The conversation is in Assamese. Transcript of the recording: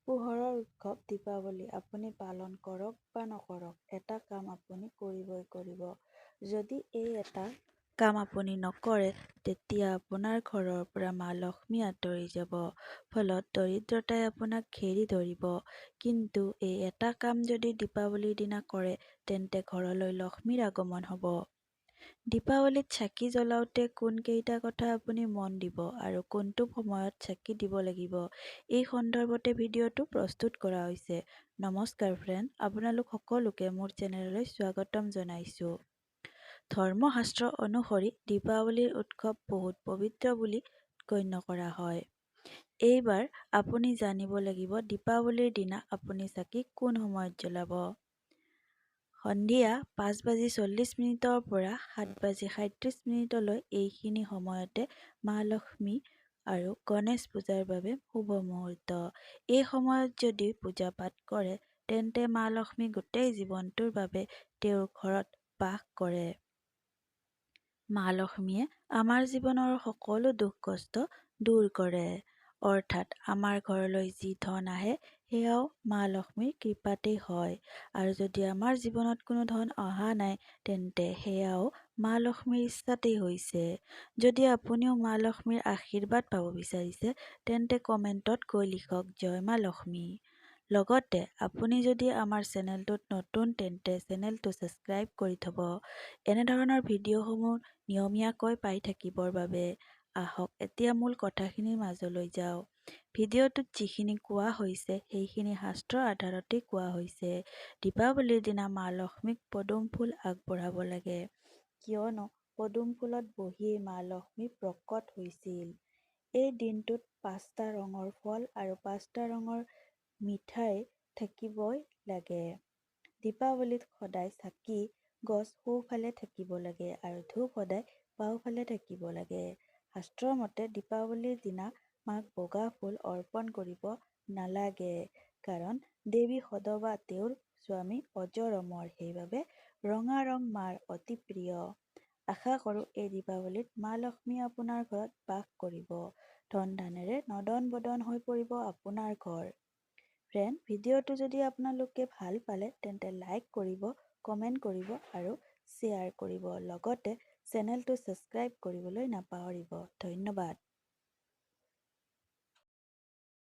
পোহৰৰ উৎসৱ দীপাৱলী আপুনি পালন কৰক বা নকৰক, এটা কাম আপুনি কৰিবই কৰিব। যদি এই এটা কাম আপুনি নকৰে, তেতিয়া আপোনাৰ ঘৰৰ পৰা মা লক্ষ্মী আঁতৰি যাব। ফলত দৰিদ্ৰতাই আপোনাক ঘেৰি ধৰিব। কিন্তু এই এটা কাম যদি দীপাৱলীৰ দিনা কৰে, তেন্তে ঘৰলৈ লক্ষ্মীৰ আগমন হ'ব। দীপাৱলীত চাকি জ্বলাওঁতে কোনকেইটা কথা আপুনি মন দিব আৰু কোনটো সময়ত চাকি দিব লাগিব, এই সন্দৰ্ভতে ভিডিঅ'টো প্ৰস্তুত কৰা হৈছে। নমস্কাৰ ফ্ৰেণ্ড, আপোনালোক সকলোকে মোৰ চেনেললৈ স্বাগতম জনাইছোঁ। ধৰ্মশাস্ত্ৰ অনুসৰি দীপাৱলীৰ উৎসৱ বহুত পবিত্ৰ বুলি গণ্য কৰা হয়। এইবাৰ আপুনি জানিব লাগিব দীপাৱলীৰ দিনা আপুনি চাকি কোন সময়ত জ্বলাব। সন্ধিয়া 5:40 পৰা 7:37 এইখিনি সময়তে মা লক্ষ্মী আৰু গণেশ পূজাৰ বাবে শুভ মুহূৰ্ত। এই সময়ত যদি পূজা পাঠ কৰে, তেন্তে মা লক্ষ্মী গোটেই জীৱনটোৰ বাবে তেওঁৰ ঘৰত বাস কৰে। মা লক্ষ্মীয়ে আমাৰ জীৱনৰ সকলো দুখ কষ্ট দূৰ কৰে। অৰ্থাৎ আমাৰ ঘৰলৈ যি ধন আহে, সেয়াও মা লক্ষ্মীৰ কৃপাতেই হয়। আৰু যদি আমাৰ জীৱনত কোনো ধন অহা নাই, তেন্তে সেয়াও মা লক্ষ্মীৰ ইচ্ছাতেই হৈছে। যদি আপুনিও মা লক্ষ্মীৰ আশীৰ্বাদ পাব বিচাৰিছে, তেন্তে কমেণ্টত গৈ লিখক জয় মা লক্ষ্মী। লগতে আপুনি যদি আমাৰ চেনেলটোত নতুন, তেন্তে চেনেলটো ছাবস্ক্ৰাইব কৰি থব, এনেধৰণৰ ভিডিঅ'সমূহ নিয়মীয়াকৈ পাই থাকিবৰ বাবে। আহক এতিয়া মূল কথাখিনিৰ মাজলৈ যাওঁ। ভিডিঅ'টোত যিখিনি কোৱা হৈছে, সেইখিনি শাস্ত্ৰৰ আধাৰতেই কোৱা হৈছে। দীপাৱলীৰ দিনা মা লক্ষ্মীক পদুম ফুল আগবঢ়াব লাগে, কিয়নো পদুম ফুলত বহিয়েই মা লক্ষ্মী প্ৰকট হৈছিল। এই দিনটোত 5টা ৰঙৰ ফল আৰু 5টা ৰঙৰ মিঠাই থাকিবই লাগে। দীপাৱলীত সদায় চাকি গছ সোঁফালে থাকিব লাগে আৰু ধূপ সদায় বাওঁফালে থাকিব লাগে। শাস্ত্ৰৰ মতে দীপাৱলীৰ দিনা মাক বগা ফুল অৰ্পণ কৰিব নালাগে, কাৰণ দেৱী সদবা তেওঁৰ স্বামী অজৰ অমৰ, সেইবাবে ৰঙা ৰং মাৰ অতি প্ৰিয়। আশা কৰোঁ এই দীপাৱলীত মা লক্ষ্মী আপোনাৰ ঘৰত বাস কৰিব, ধন ধানেৰে নদন বদন হৈ পৰিব আপোনাৰ ঘৰ। ফ্ৰেণ্ড, ভিডিঅ'টো যদি আপোনালোকে ভাল পালে, তেন্তে লাইক কৰিব, কমেণ্ট কৰিব আৰু শ্বেয়াৰ কৰিব। লগতে চেনেলটো ছাবস্ক্ৰাইব কৰিবলৈ নাপাহৰিব। ধন্যবাদ।